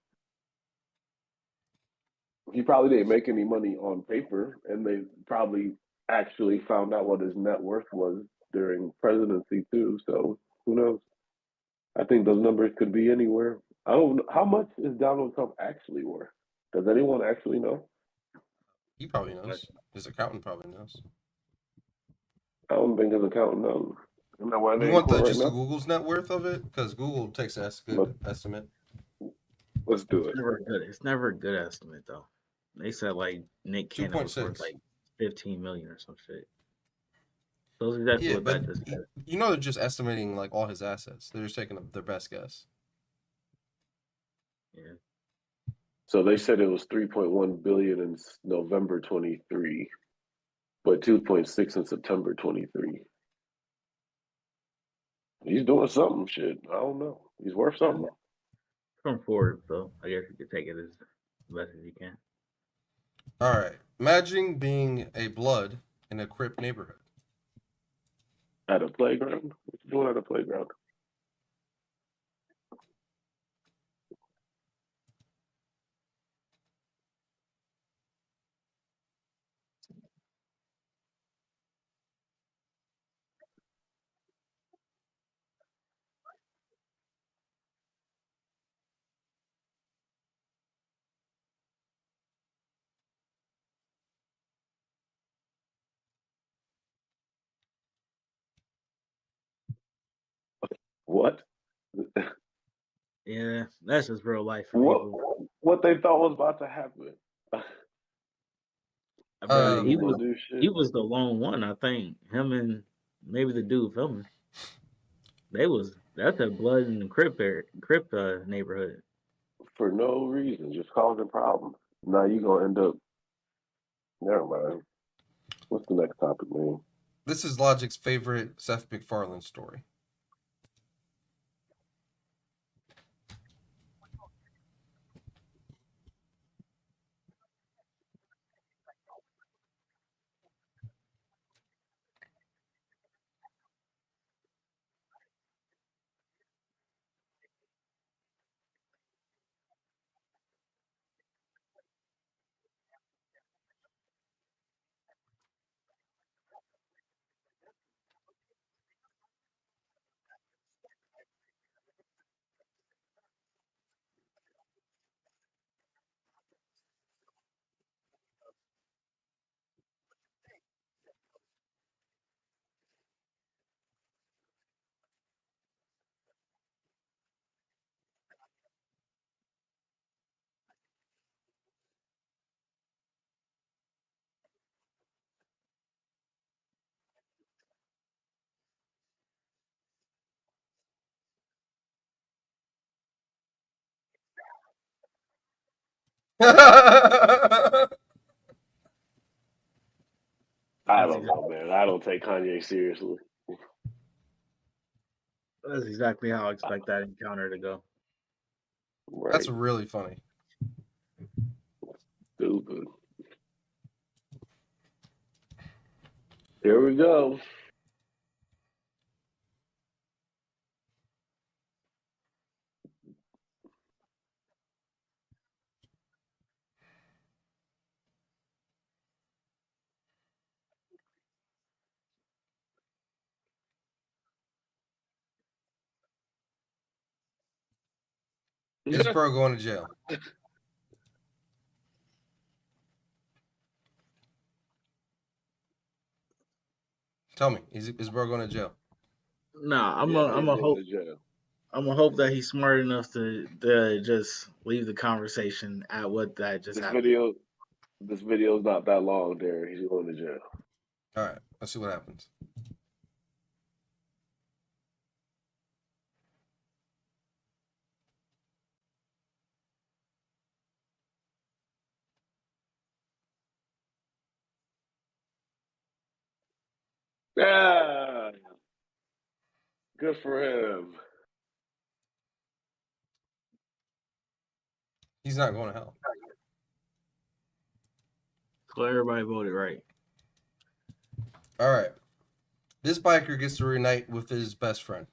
He probably didn't make any money on paper, and they probably actually found out what his net worth was during presidency too. So who knows? I think those numbers could be anywhere. I don't know how much is Donald Trump actually worth. Does anyone actually know? He probably knows. His accountant probably knows. I don't think his accountant knows. You want the Google's net worth of it? Because Google takes a good estimate. Let's do it. It's never a good estimate though. They said like Nick Cannon was worth like 15 million or some shit. Those are exactly what that just said. You know, they're just estimating like all his assets. They're just taking their best guess. Yeah. So they said it was 3.1 billion in November 23, but 2.6 in September 23. He's doing something. Shit, I don't know. He's worth something. From Ford, so I guess you could take it as best as you can. All right. Imagine being a blood in a Crip neighborhood. At a playground? What you doing at a playground? What? Yeah, that's just real life for What? people. What they thought was about to happen? Bro, he Um, was do he shit. was the lone one, I think. Him and maybe the dude filming. That's a blood in the crypt neighborhood. For no reason, just causing problems. Now you gonna end up. Never mind. What's the next topic, man? This is Logic's favorite Seth MacFarlane story. I That's don't exactly, know, man. I don't take Kanye seriously. that's exactly how I expect that encounter to go. That's Right? really funny. Stupid. Here we go. Is bro going to jail? Tell me, is bro going to jail? Nah, I'm Yeah, a I'm he's a going hope to jail. I'm gonna hope that he's smart enough to just leave the conversation at what that just This happened. video, this video is not that long, there. He's going to jail. All right, let's see what happens. Yeah, good for him. He's not going to hell. So everybody voted right. All right. This biker gets to reunite with his best friend.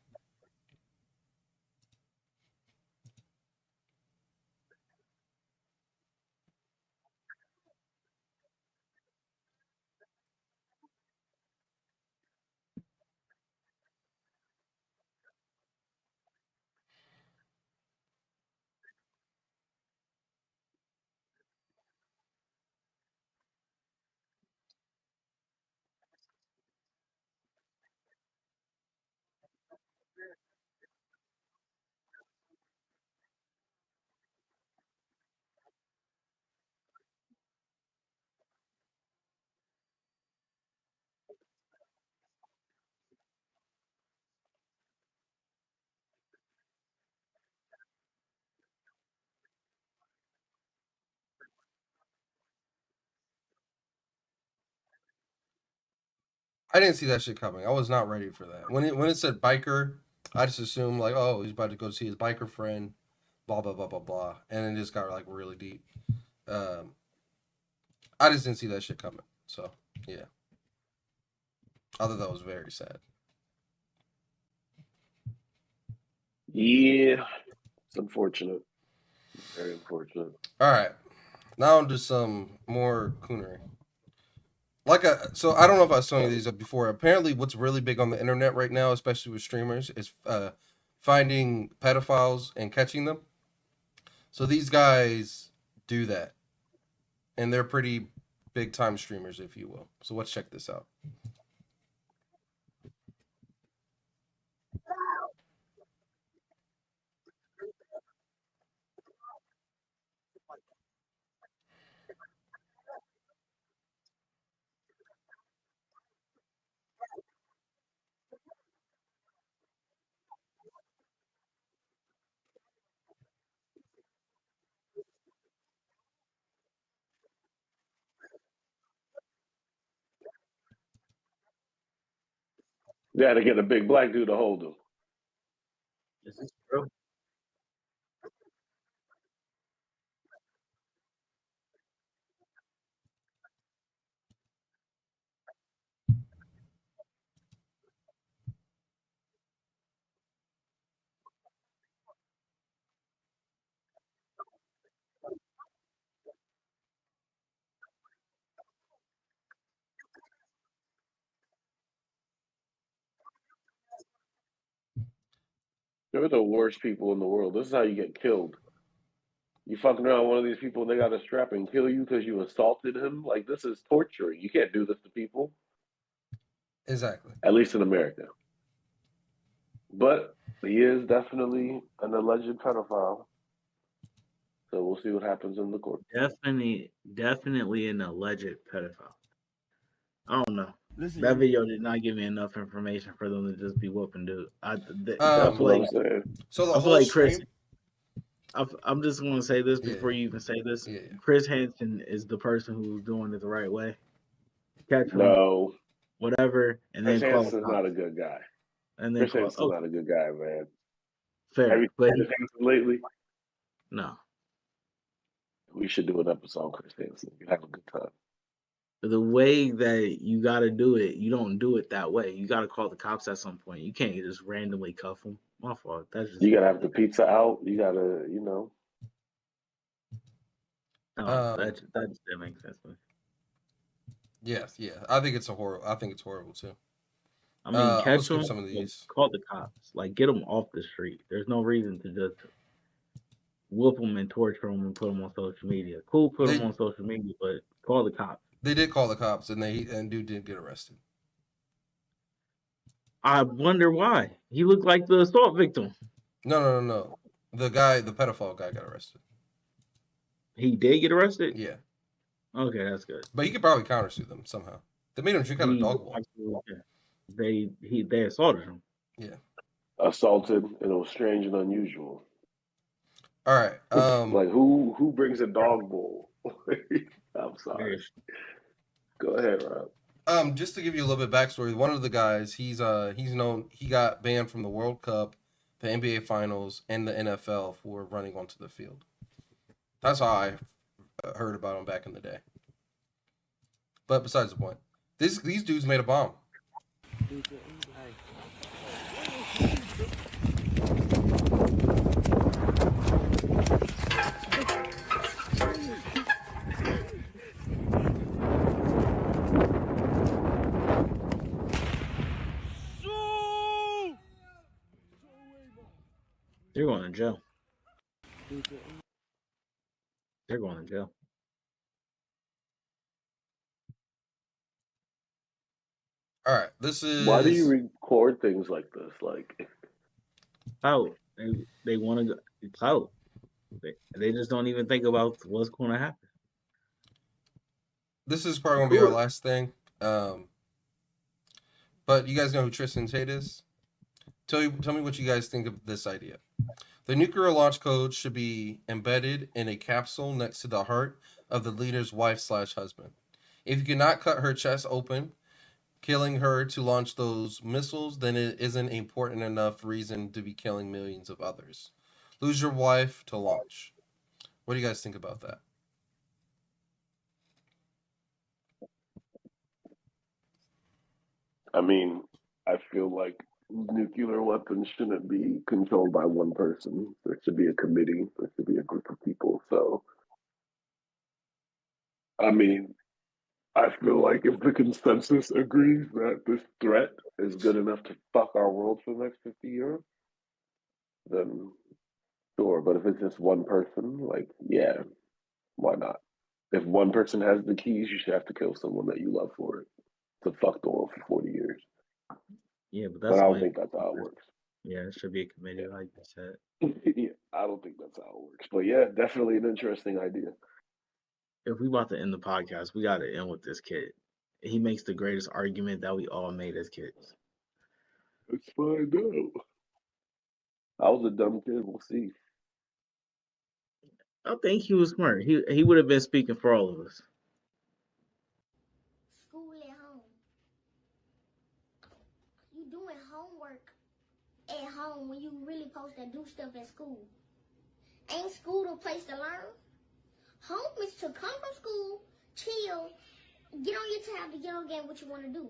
I didn't see that shit coming. I was not ready for that. When it said biker, I just assumed like, oh, he's about to go see his biker friend, blah blah blah blah blah, and it just got like really deep. Um, I just didn't see that shit coming. So yeah, I thought that was very sad. Yeah, it's unfortunate. Very unfortunate. All right, now on to some more coonery. So I don't know if I was telling you these up before. Apparently, what's really big on the internet right now, especially with streamers, is finding pedophiles and catching them. So these guys do that, and they're pretty big time streamers, if you will. So let's check this out. They had to get a big black dude to hold him. Is this true? They're the worst people in the world. This is how you get killed. You fucking around with one of these people and they got a strap and kill you because you assaulted him. Like, this is torture. You can't do this to people. Exactly. At least in America. But he is definitely an alleged pedophile. So we'll see what happens in the court. Definitely an alleged pedophile. I don't know. Listen, That video did not give me enough information for them to just be whooping dude. I That's feel what I'm like saying. So the I feel whole like Chris. stream, I'm just gonna say this Yeah. before you even say this. Yeah. Chris Hansen is the person who's doing it the right way. Catch him, No, whatever, and Chris then call the Hansen's cops. not a good guy. And then Chris call. Hansen's not a good guy, man. Fair, Have you but seen Chris Hansen lately? no. We should do an episode on Chris Hansen. You have a good time. The way that you got to do it, you don't do it that way. You got to call the cops at some point. You can't just randomly cuff them. My fault. That's just You gotta have the pizza out. You gotta, no. That just didn't make sense to me. Yes, yeah. I think it's horrible too. I mean, I'll catch skip them. some of these. Call the cops. Like, get them off the street. There's no reason to just whoop them and torture them and put them on social media. Cool, put them on social media, but call the cops. They did call the cops, and dude did get arrested. I wonder why. He looked like the assault victim. No. The pedophile guy got arrested. He did get arrested? Yeah. Okay, that's good. But you could probably countersue them somehow. They made him drink out of dog bowl. They assaulted him. Yeah. Assaulted, and it was strange and unusual. All right. Like who brings a dog bowl? I'm sorry. Go ahead, Rob. Just to give you a little bit of backstory, one of the guys, he's known. He got banned from the World Cup, the NBA Finals, and the NFL for running onto the field. That's how I heard about him back in the day. But besides the point, these dudes made a bomb. They're going to jail. They're going to jail. All right, this is. Why do you record things like this? Like, out. They want to go. It's out. They just don't even think about what's going to happen. This is probably gonna be our last thing. But you guys know who Tristan Tate is? Tell me what you guys think of this idea. The nuclear launch code should be embedded in a capsule next to the heart of the leader's wife/husband. If you cannot cut her chest open, killing her to launch those missiles, then it isn't important enough reason to be killing millions of others. Lose your wife to launch. What do you guys think about that? I mean, I feel like nuclear weapons shouldn't be controlled by one person. There should be a committee. There should be a group of people. So, I mean, I feel like if the consensus agrees that this threat is good enough to fuck our world for the next 50 years, then sure. But if it's just one person, like, yeah, why not? If one person has the keys, you should have to kill someone that you love for it to fuck the world for 40 years. Yeah, but But that's I don't like, think that's how it works. yeah, it should be a committee, like you said. Yeah, I don't think that's how it works. But yeah, definitely an interesting idea. If we about to end the podcast, we got to end with this kid. He makes the greatest argument that we all made as kids. Let's find out. I was a dumb kid. We'll see. I think he was smart. He would have been speaking for all of us. School at home. You doing homework at home when you really supposed to do stuff at school. Ain't school the place to learn? Home is to come from school, chill, get on your tab to get on game what you want to do.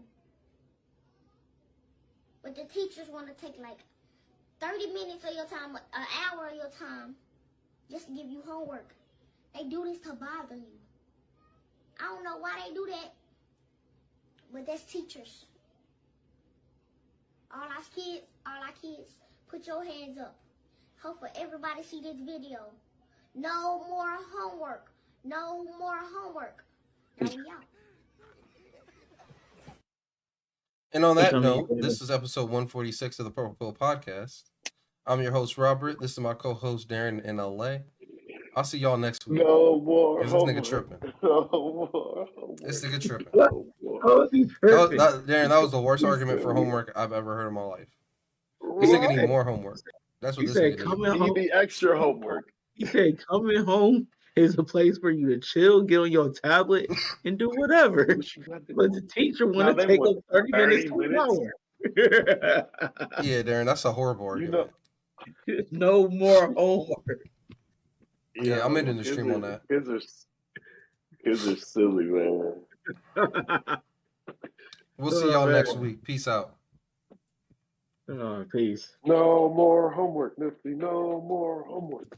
But the teachers want to take like 30 minutes of your time, an hour of your time, just to give you homework. They do this to bother you. I don't know why they do that, but that's teachers. All our kids, put your hands up. Hopefully everybody see this video. No more homework. No more homework. Now we out. And on that note, this is episode 146 of the Purple Pill Podcast. I'm your host, Robert. This is my co-host, Darren in LA. I'll see y'all next week. No more. This nigga tripping. No more. This nigga tripping. No more. Darren, that was the worst argument for homework I've ever heard in my life. This nigga need more homework. That's what He this said, nigga "Coming need. You home." need extra homework. He said, "Coming home is a place for you to chill, get on your tablet, and do whatever." But the teacher Now want they to take want up 30 minutes 30 to an minutes? hour. Yeah, Darren, that's a horrible argument. No more homework. Yeah, I'm ending the stream on that. Kids are silly, man. We'll see y'all next week. Peace out. Oh, peace. No more homework, Nifty. No more homework.